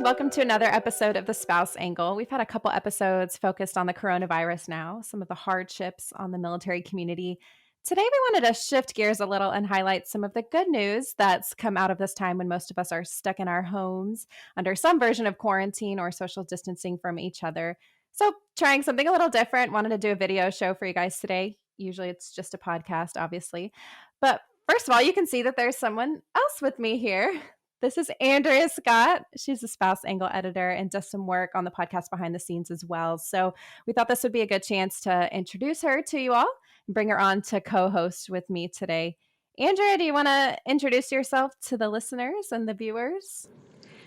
Welcome to another episode of The Spouse Angle. We've had a couple episodes focused on the coronavirus now, some of the hardships on the military community. Today, we wanted to shift gears a little and highlight some of the good news that's come out of this time when most of us are stuck in our homes under some version of quarantine or social distancing from each other. So, trying something a little different, wanted to do a video show for you guys today. Usually, it's just a podcast, obviously. But first of all, you can see that there's someone else with me here. This is Andrea Scott. She's a spouse angle editor and does some work on the podcast behind the scenes as well. So we thought this would be a good chance to introduce her to you all and bring her on to co-host with me today. Andrea, do you want to introduce yourself to the listeners and the viewers?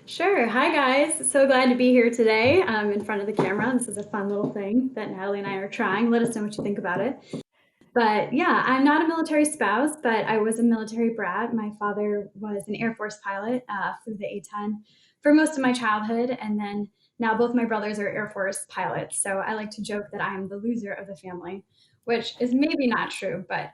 Sure. Hi, guys. So glad to be here today in front of the camera. This is a fun little thing that Natalie and I are trying. Let us know what you think about it. But yeah, I'm not a military spouse, but I was a military brat. My father was an Air Force pilot, flew the A-10 for most of my childhood. And then now both my brothers are Air Force pilots. So I like to joke that I am the loser of the family, which is maybe not true, but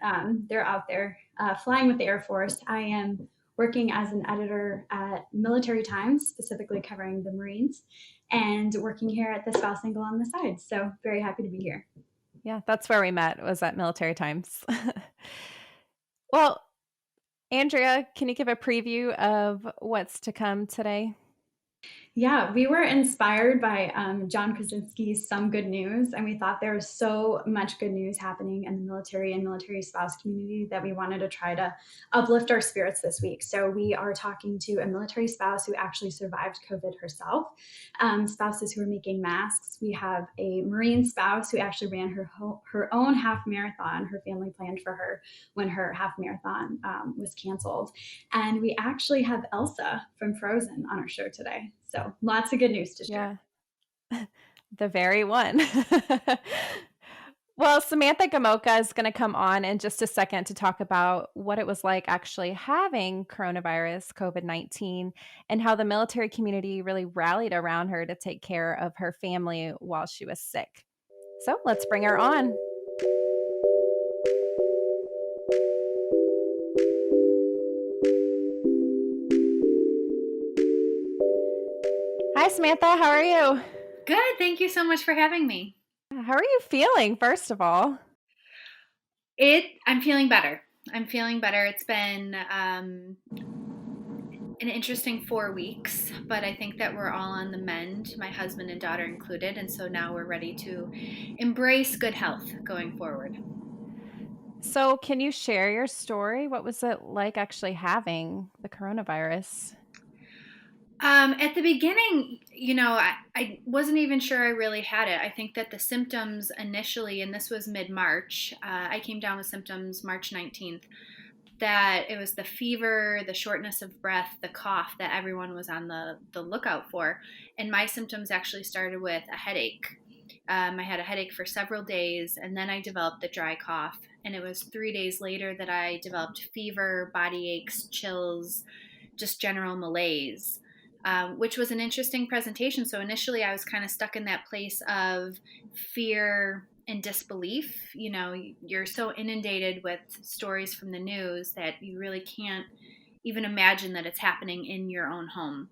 they're out there flying with the Air Force. I am working as an editor at Military Times, specifically covering the Marines, and working here at the Spouse Angle on the side. So very happy to be here. Yeah, that's where we met, was at Military Times. Well, Andrea, can you give a preview of what's to come today? Yeah, we were inspired by John Krasinski's Some Good News, and we thought there was so much good news happening in the military and military spouse community that we wanted to try to uplift our spirits this week. So we are talking to a military spouse who actually survived COVID herself, spouses who are making masks. We have a Marine spouse who actually ran her own half marathon. Her family planned for her when her half marathon was canceled. And we actually have Elsa from Frozen on our show today. So lots of good news to share. Yeah, the very one. Well, Samantha Gamoka is going to come on in just a second to talk about what it was like actually having coronavirus, COVID-19, and how the military community really rallied around her to take care of her family while she was sick. So let's bring her on. Hi, Samantha. How are you? Good. Thank you so much for having me. How are you feeling, first of all? I'm feeling better. I'm feeling better. It's been an interesting 4 weeks, but I think that we're all on the mend, my husband and daughter included. And so now we're ready to embrace good health going forward. So, can you share your story? What was it like actually having the coronavirus? At the beginning, I wasn't even sure I really had it. I think that the symptoms initially, and this was mid-March, I came down with symptoms March 19th, that it was the fever, the shortness of breath, the cough that everyone was on the lookout for. And my symptoms actually started with a headache. I had a headache for several days, and then I developed the dry cough. And it was 3 days later that I developed fever, body aches, chills, just general malaise. Which was an interesting presentation. So initially I was kind of stuck in that place of fear and disbelief. You know, you're so inundated with stories from the news that you really can't even imagine that it's happening in your own home.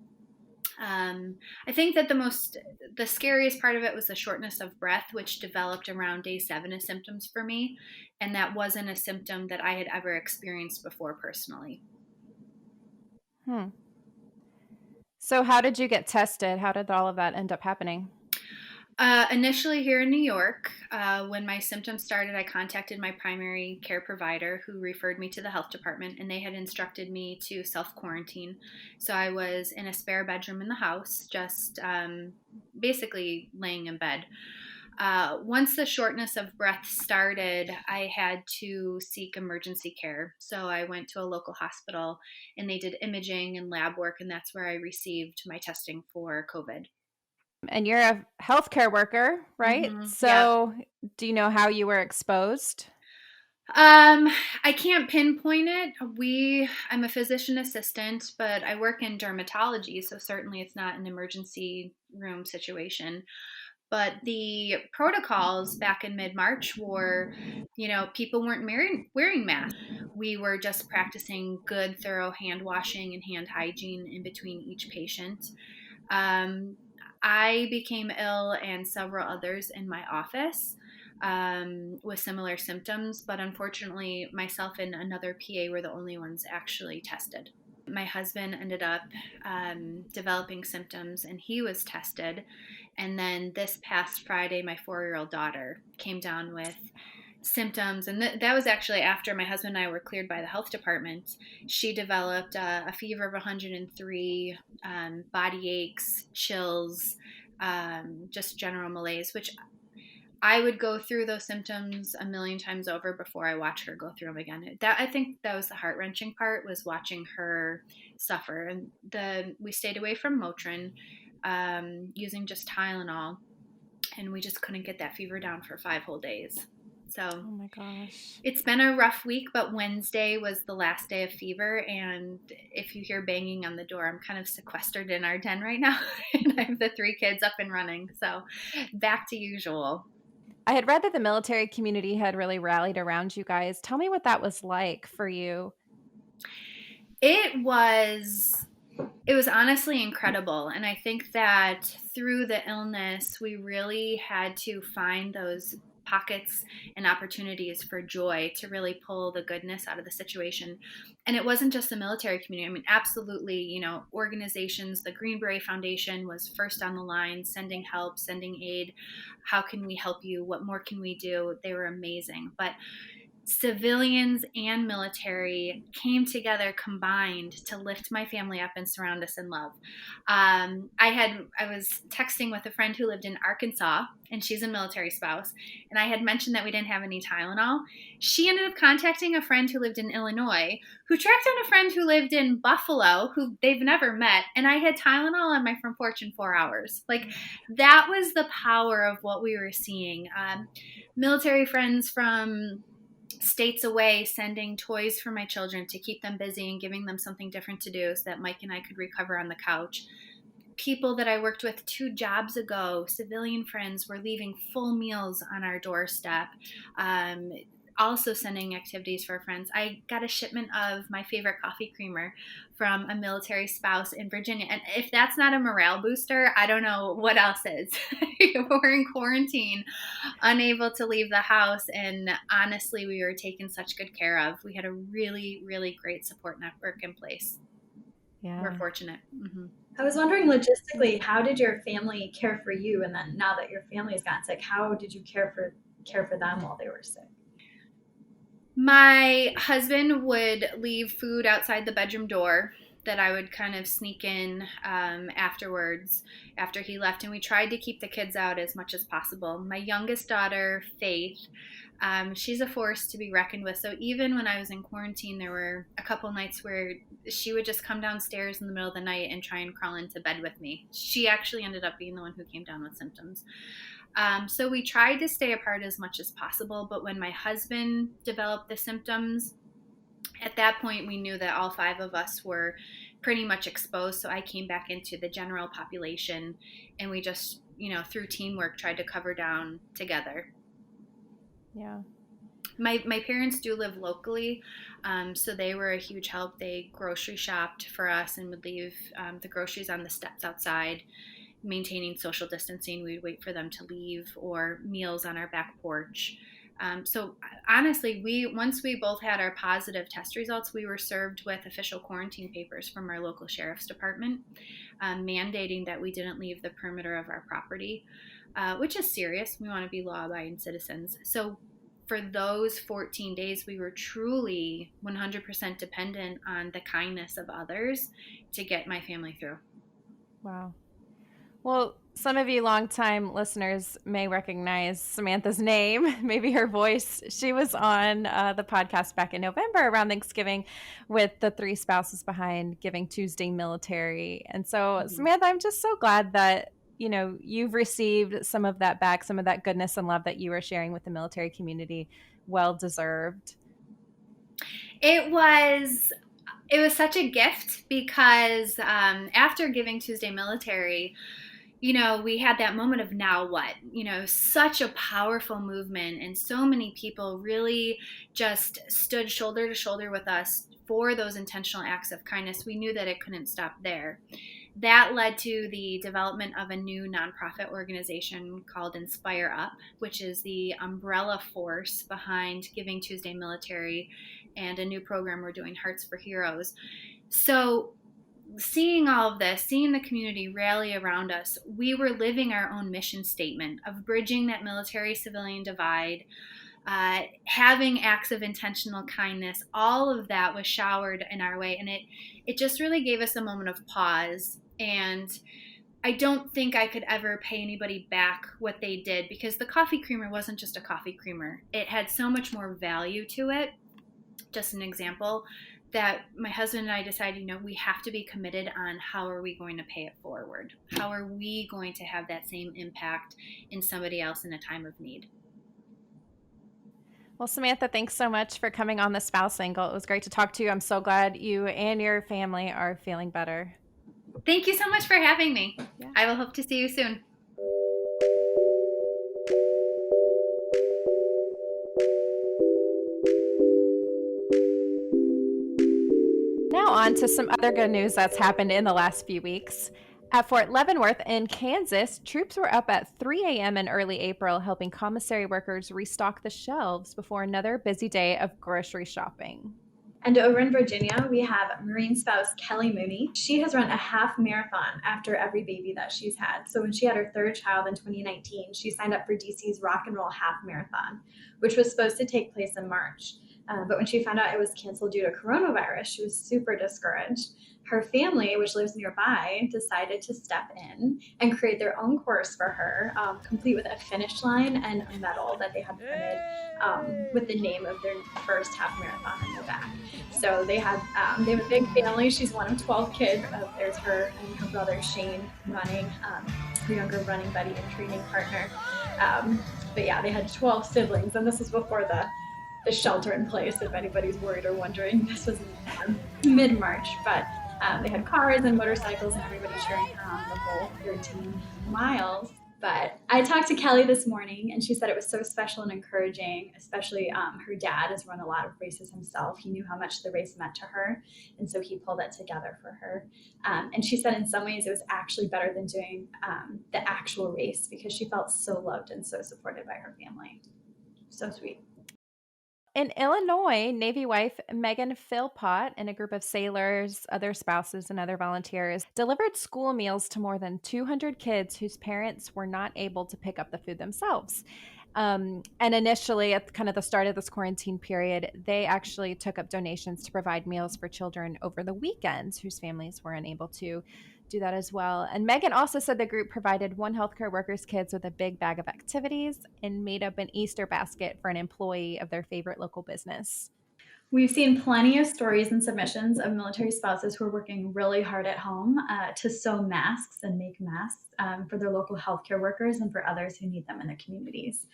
I think that the scariest part of it was the shortness of breath, which developed around day 7 as symptoms for me. And that wasn't a symptom that I had ever experienced before personally. So, how did you get tested? How did all of that end up happening? Initially here in New York, when my symptoms started, I contacted my primary care provider who referred me to the health department, and they had instructed me to self-quarantine. So I was in a spare bedroom in the house, just basically laying in bed. Once the shortness of breath started, I had to seek emergency care. So I went to a local hospital and they did imaging and lab work, and that's where I received my testing for COVID. And you're a healthcare worker, right? Mm-hmm. So, Yep. Do you know how you were exposed? I can't pinpoint it. I'm a physician assistant, but I work in dermatology, so certainly it's not an emergency room situation. But the protocols back in mid-March were, people weren't wearing masks. We were just practicing good, thorough hand washing and hand hygiene in between each patient. I became ill and several others in my office with similar symptoms, but unfortunately, myself and another PA were the only ones actually tested. My husband ended up developing symptoms and he was tested. And then this past Friday, my 4-year-old daughter came down with symptoms. And that was actually after my husband and I were cleared by the health department. She developed a fever of 103, body aches, chills, just general malaise, which I would go through those symptoms a million times over before I watch her go through them again. I think that was the heart wrenching part, was watching her suffer. And we stayed away from Motrin, using just Tylenol, and we just couldn't get that fever down for 5 whole days. So, oh my gosh, it's been a rough week, but Wednesday was the last day of fever. And if you hear banging on the door, I'm kind of sequestered in our den right now, and I have the 3 kids up and running. So, back to usual. I had read that the military community had really rallied around you guys. Tell me what that was like for you. It was honestly incredible. And I think that through the illness, we really had to find those pockets and opportunities for joy to really pull the goodness out of the situation. And it wasn't just the military community. I mean, absolutely, organizations, the Green Beret Foundation was first on the line, sending help, sending aid. How can we help you? What more can we do? They were amazing. But civilians and military came together combined to lift my family up and surround us in love. I was texting with a friend who lived in Arkansas, and she's a military spouse, and I had mentioned that we didn't have any Tylenol. She ended up contacting a friend who lived in Illinois, who tracked down a friend who lived in Buffalo, who they've never met, and I had Tylenol on my front porch in 4 hours. Like, that was the power of what we were seeing. Military friends from states away sending toys for my children to keep them busy and giving them something different to do so that Mike and I could recover on the couch. People that I worked with 2 jobs ago, civilian friends, were leaving full meals on our doorstep. Also sending activities for friends. I got a shipment of my favorite coffee creamer from a military spouse in Virginia. And if that's not a morale booster, I don't know what else is. We're in quarantine, unable to leave the house. And honestly, we were taken such good care of. We had a really, really great support network in place. Yeah. We're fortunate. Mm-hmm. I was wondering logistically, how did your family care for you? And then now that your family has gotten sick, how did you care for them while they were sick? My husband would leave food outside the bedroom door that I would kind of sneak in afterwards after he left. And we tried to keep the kids out as much as possible. My youngest daughter, Faith, she's a force to be reckoned with. So even when I was in quarantine, there were a couple nights where she would just come downstairs in the middle of the night and try and crawl into bed with me. She actually ended up being the one who came down with symptoms. So we tried to stay apart as much as possible, but when my husband developed the symptoms, at that point we knew that all 5 of us were pretty much exposed. So I came back into the general population, and we just, through teamwork, tried to cover down together. Yeah. My parents do live locally, so they were a huge help. They grocery shopped for us and would leave the groceries on the steps outside, maintaining social distancing. We'd wait for them to leave, or meals on our back porch. So honestly, once we both had our positive test results, we were served with official quarantine papers from our local sheriff's department, mandating that we didn't leave the perimeter of our property, which is serious. We want to be law-abiding citizens. So for those 14 days, we were truly 100% dependent on the kindness of others to get my family through. Wow. Well, some of you longtime listeners may recognize Samantha's name, maybe her voice. She was on the podcast back in November around Thanksgiving with the 3 spouses behind Giving Tuesday Military. And so, Samantha, I'm just so glad that, you've received some of that back, some of that goodness and love that you were sharing with the military community. Well deserved. It was such a gift because after Giving Tuesday Military, we had that moment of now what? Such a powerful movement, and so many people really just stood shoulder to shoulder with us for those intentional acts of kindness. We knew that it couldn't stop there. That led to the development of a new nonprofit organization called Inspire Up, which is the umbrella force behind Giving Tuesday Military and a new program we're doing, Hearts for Heroes. So, seeing all of this, seeing the community rally around us, we were living our own mission statement of bridging that military civilian divide, having acts of intentional kindness. All of that was showered in our way, and it just really gave us a moment of pause. And I don't think I could ever pay anybody back what they did, because the coffee creamer wasn't just a coffee creamer. It had so much more value to it. Just an example that my husband and I decided, we have to be committed on how are we going to pay it forward? How are we going to have that same impact in somebody else in a time of need? Well, Samantha, thanks so much for coming on the spouse angle. It was great to talk to you. I'm so glad you and your family are feeling better. Thank you so much for having me. Yeah. I will hope to see you soon. Now on to some other good news that's happened in the last few weeks. At Fort Leavenworth in Kansas, troops were up at 3 a.m. in early April helping commissary workers restock the shelves before another busy day of grocery shopping. And over in Virginia, we have Marine spouse Kelly Mooney. She has run a half marathon after every baby that she's had. So when she had her third child in 2019, she signed up for DC's Rock and Roll Half Marathon, which was supposed to take place in March. But when she found out it was canceled due to coronavirus, she was super discouraged. Her family, which lives nearby, decided to step in and create their own course for her, complete with a finish line and a medal that they had printed with the name of their first half marathon on their back. So they have a big family. She's one of 12 kids. There's her and her brother Shane running, her younger running buddy and training partner. But yeah, they had 12 siblings, and this is before the shelter in place, if anybody's worried or wondering. This was mid-March, but they had cars and motorcycles and everybody cheering her on the whole 13 miles. But I talked to Kelly this morning, and she said it was so special and encouraging, especially her dad has run a lot of races himself. He knew how much the race meant to her, and so he pulled it together for her. And she said in some ways it was actually better than doing the actual race, because she felt so loved and so supported by her family. So sweet. In Illinois, Navy wife Megan Philpott and a group of sailors, other spouses, and other volunteers delivered school meals to more than 200 kids whose parents were not able to pick up the food themselves. And initially, at kind of the start of this quarantine period, they actually took up donations to provide meals for children over the weekends whose families were unable to do that as well. And Megan also said the group provided one healthcare worker's kids with a big bag of activities and made up an Easter basket for an employee of their favorite local business. We've seen plenty of stories and submissions of military spouses who are working really hard at home to sew masks and make masks for their local healthcare workers and for others who need them in their communities.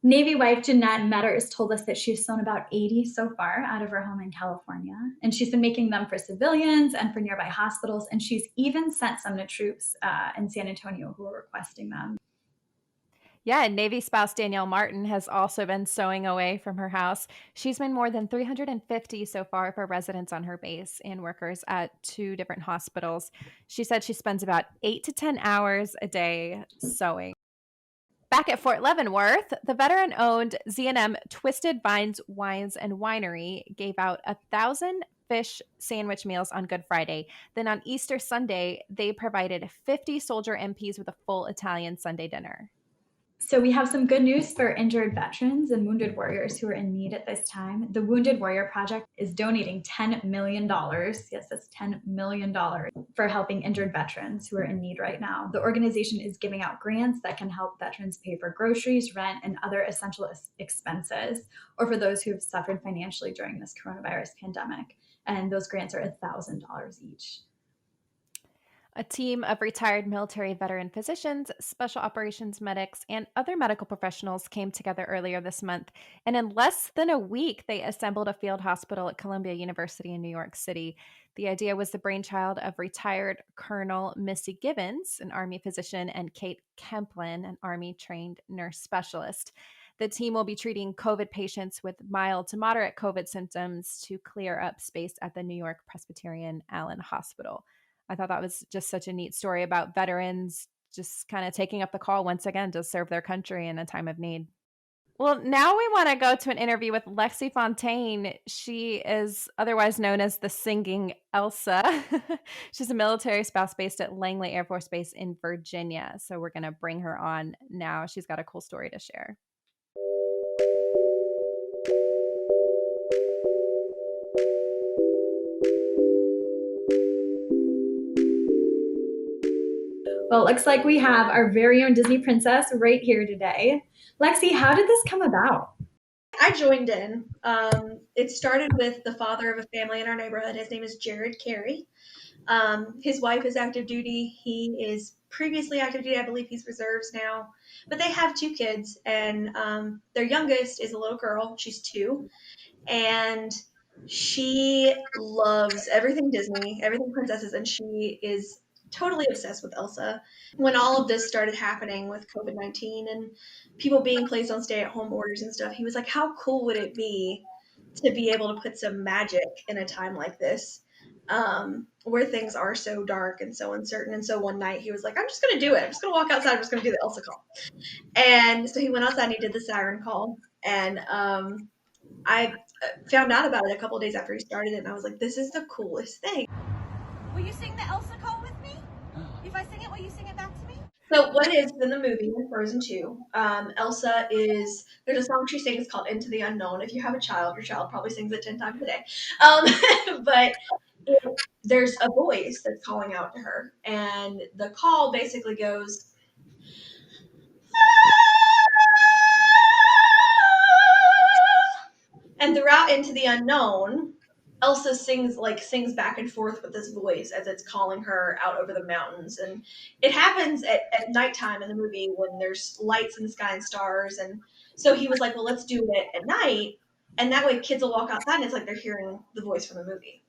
Navy wife Jeanette Metters told us that she's sewn about 80 so far out of her home in California, and she's been making them for civilians and for nearby hospitals, and she's even sent some to troops in San Antonio who are requesting them. Yeah, and Navy spouse Danielle Martin has also been sewing away from her house. She's made more than 350 so far for residents on her base and workers at 2 different hospitals. She said she spends about 8 to 10 hours a day sewing. Back at Fort Leavenworth, the veteran-owned Z&M Twisted Vines Wines and Winery gave out 1,000 fish sandwich meals on Good Friday. Then on Easter Sunday, they provided 50 soldier MPs with a full Italian Sunday dinner. So we have some good news for injured veterans and wounded warriors who are in need at this time. The Wounded Warrior Project is donating $10 million. Yes, that's $10 million for helping injured veterans who are in need right now. The organization is giving out grants that can help veterans pay for groceries, rent, and other essential expenses, or for those who have suffered financially during this coronavirus pandemic. And those grants are $1,000 each. A team of retired military veteran physicians, special operations medics, and other medical professionals came together earlier this month. And in less than a week, they assembled a field hospital at Columbia University in New York City. The idea was the brainchild of retired Colonel Missy Gibbons, an Army physician, and Kate Kemplin, an Army trained nurse specialist. The team will be treating COVID patients with mild to moderate COVID symptoms to clear up space at the New York Presbyterian Allen Hospital. I thought that was just such a neat story about veterans just kind of taking up the call once again to serve their country in a time of need. Well, now we want to go to an interview with Lexi Fontaine. She is otherwise known as the singing Elsa. She's a military spouse based at Langley Air Force Base in Virginia. So we're going to bring her on now. She's got a cool story to share. Well, it looks like we have our very own Disney princess right here today. Lexi, how did this come about? I joined in. It started with the father of a family in our neighborhood. His name is Jared Carey. His wife is active duty. He is previously active duty. I believe he's reserves now. But they have 2 kids, and their youngest is a little girl. She's 2. And she loves everything Disney, everything princesses, and she is totally obsessed with Elsa. When all of this started happening with COVID-19 and people being placed on stay-at-home orders and stuff, he was like, how cool would it be to be able to put some magic in a time like this, where things are so dark and so uncertain. And so one night he was like, I'm just going to do it. I'm just going to walk outside. I'm just going to do the Elsa call. And so he went outside and he did the siren call. And I found out about it a couple of days after he started it, and I was like, this is the coolest thing. Will you sing the Elsa call with me? If I sing it, will you sing it back to me? So what it is in the movie, in Frozen 2, Elsa is, there's a song she sings called Into the Unknown. If you have a child, your child probably sings it 10 times a day. But there's a voice that's calling out to her, and the call basically goes, and throughout Into the Unknown, Elsa sings back and forth with this voice as it's calling her out over the mountains. And it happens at nighttime in the movie when there's lights in the sky and stars. And so he was like, well, let's do it at night. And that way kids will walk outside and it's like they're hearing the voice from the movie.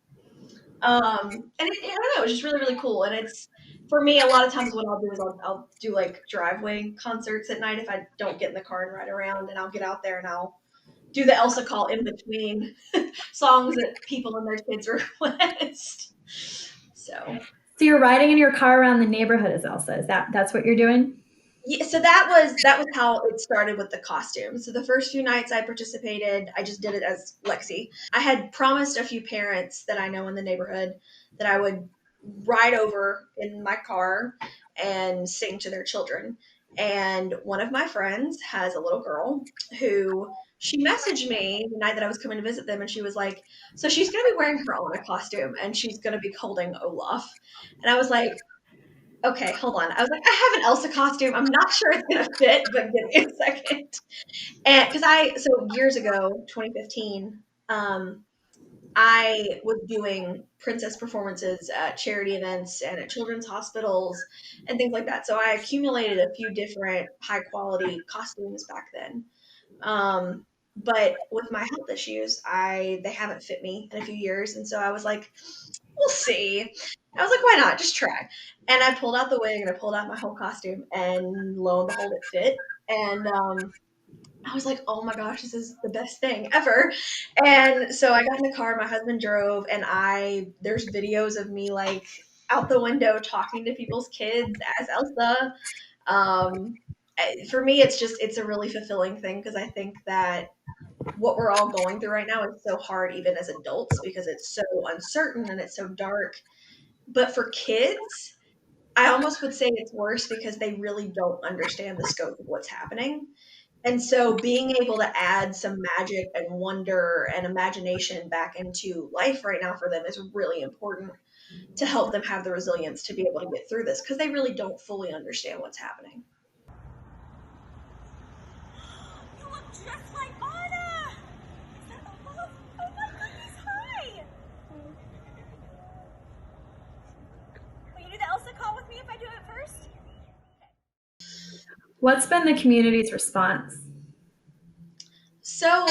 I don't know, it's just really, really cool. And it's, for me, a lot of times what I'll do is I'll do like driveway concerts at night if I don't get in the car and ride around, and I'll get out there and I'll do the Elsa call in between songs that people and their kids request. So you're riding in your car around the neighborhood as Elsa. That's what you're doing? Yeah, so that was how it started with the costume. So the first few nights I participated, I just did it as Lexi. I had promised a few parents that I know in the neighborhood that I would ride over in my car and sing to their children. And one of my friends has a little girl who, she messaged me the night that I was coming to visit them, and she was like, so she's going to be wearing her Anna costume and she's going to be holding Olaf. And I was like, okay, hold on. I was like, I have an Elsa costume. I'm not sure it's going to fit, but give me a second. And so years ago, 2015, I was doing princess performances at charity events and at children's hospitals and things like that. So I accumulated a few different high quality costumes back then. But with my health issues, they haven't fit me in a few years. And so I was like, we'll see. I was like, why not? Just try. And I pulled out the wig and I pulled out my whole costume, and lo and behold, it fit. And I was like, oh my gosh, this is the best thing ever. And so I got in the car, my husband drove, and there's videos of me like out the window talking to people's kids as Elsa. For me, it's a really fulfilling thing, because I think that what we're all going through right now is so hard, even as adults, because it's so uncertain and it's so dark. But for kids, I almost would say it's worse, because they really don't understand the scope of what's happening. And so being able to add some magic and wonder and imagination back into life right now for them is really important, to help them have the resilience to be able to get through this, because they really don't fully understand what's happening. You look just like Anna! Is that Olaf? Oh my goodness, hi! Will you do the Elsa call with me if I do it first? What's been the community's response? So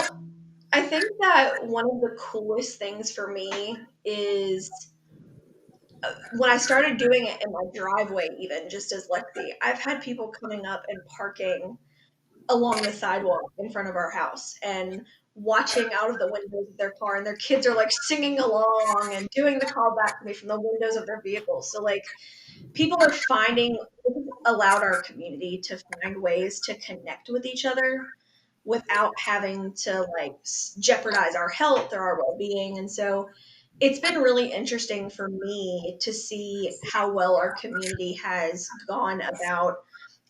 I think that one of the coolest things for me is when I started doing it in my driveway, even just as Lexi, I've had people coming up and parking along the sidewalk in front of our house and watching out of the windows of their car, and their kids are like singing along and doing the call back to me from the windows of their vehicles. So like people are finding, this has allowed our community to find ways to connect with each other without having to like jeopardize our health or our well-being. And so it's been really interesting for me to see how well our community has gone about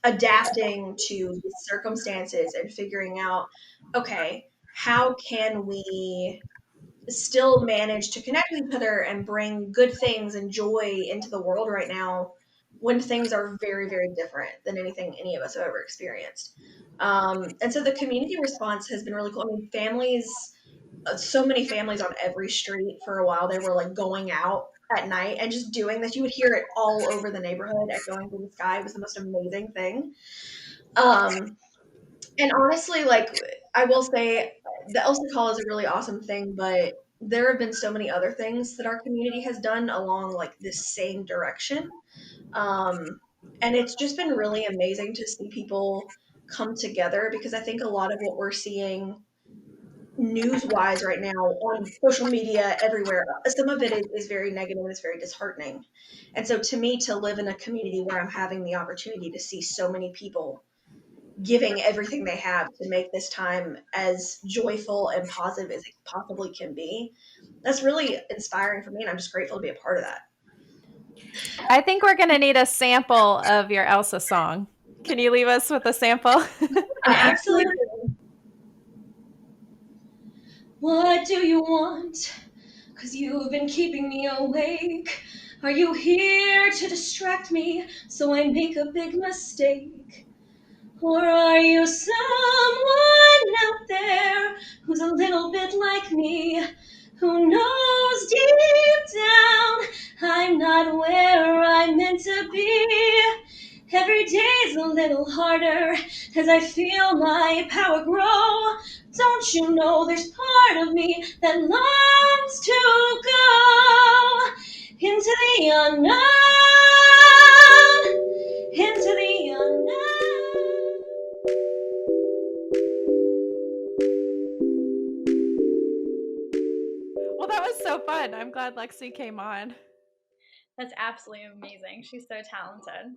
adapting to these circumstances and figuring out, okay, how can we still manage to connect with each other and bring good things and joy into the world right now when things are very, very different than anything any of us have ever experienced. And so the community response has been really cool. I mean, families, so many families on every street for a while, they were like going out at night and just doing this. You would hear it all over the neighborhood echoing through the sky. It was the most amazing thing. Um, and honestly, like I will say, the Elsa Call is a really awesome thing, but there have been so many other things that our community has done along like this same direction. Um, and it's just been really amazing to see people come together, because I think a lot of what we're seeing news wise right now on social media everywhere, some of it is very negative and it's very disheartening. And so to me, to live in a community where I'm having the opportunity to see so many people giving everything they have to make this time as joyful and positive as it possibly can be, that's really inspiring for me, and I'm just grateful to be a part of that. I think we're going to need a sample of your Elsa song. Can you leave us with a sample? Absolutely. What do you want? 'Cause you've been keeping me awake. Are you here to distract me so I make a big mistake? Or are you someone out there who's a little bit like me, who knows deep down I'm not where I'm meant to be? Every day's a little harder as I feel my power grow. Don't you know there's part of me that longs to go into the unknown, into the unknown. Well, that was so fun. I'm glad Lexi came on. That's absolutely amazing. She's so talented.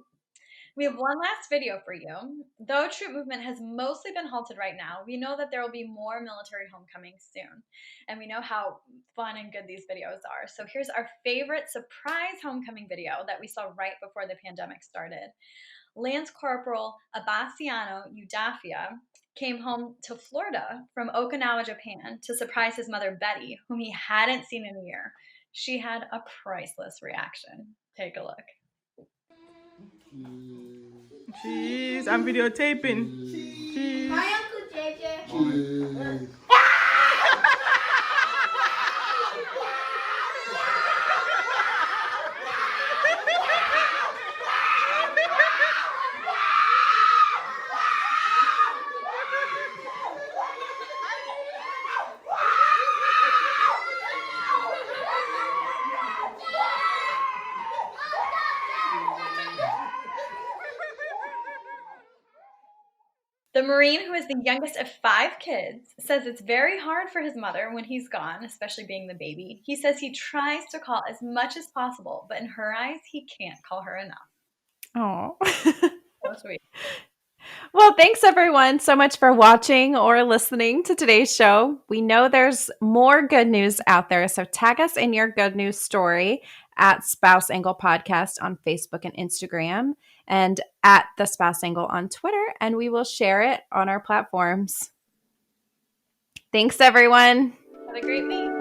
We have one last video for you. Though troop movement has mostly been halted right now, we know that there will be more military homecomings soon. And we know how fun and good these videos are. So here's our favorite surprise homecoming video that we saw right before the pandemic started. Lance Corporal Abasiano Udafia came home to Florida from Okinawa, Japan to surprise his mother, Betty, whom he hadn't seen in a year. She had a priceless reaction. Take a look. Cheese, I'm videotaping. Cheese. Hi, Uncle JJ. The Marine, who is the youngest of 5 kids, says it's very hard for his mother when he's gone, especially being the baby. He says he tries to call as much as possible, but in her eyes, he can't call her enough. Oh. So sweet. Well, thanks everyone so much for watching or listening to today's show. We know there's more good news out there, so tag us in your good news story at Spouse Angle Podcast on Facebook and Instagram, and at The Spouse Angle on Twitter, and we will share it on our platforms. Thanks, everyone. Have a great week.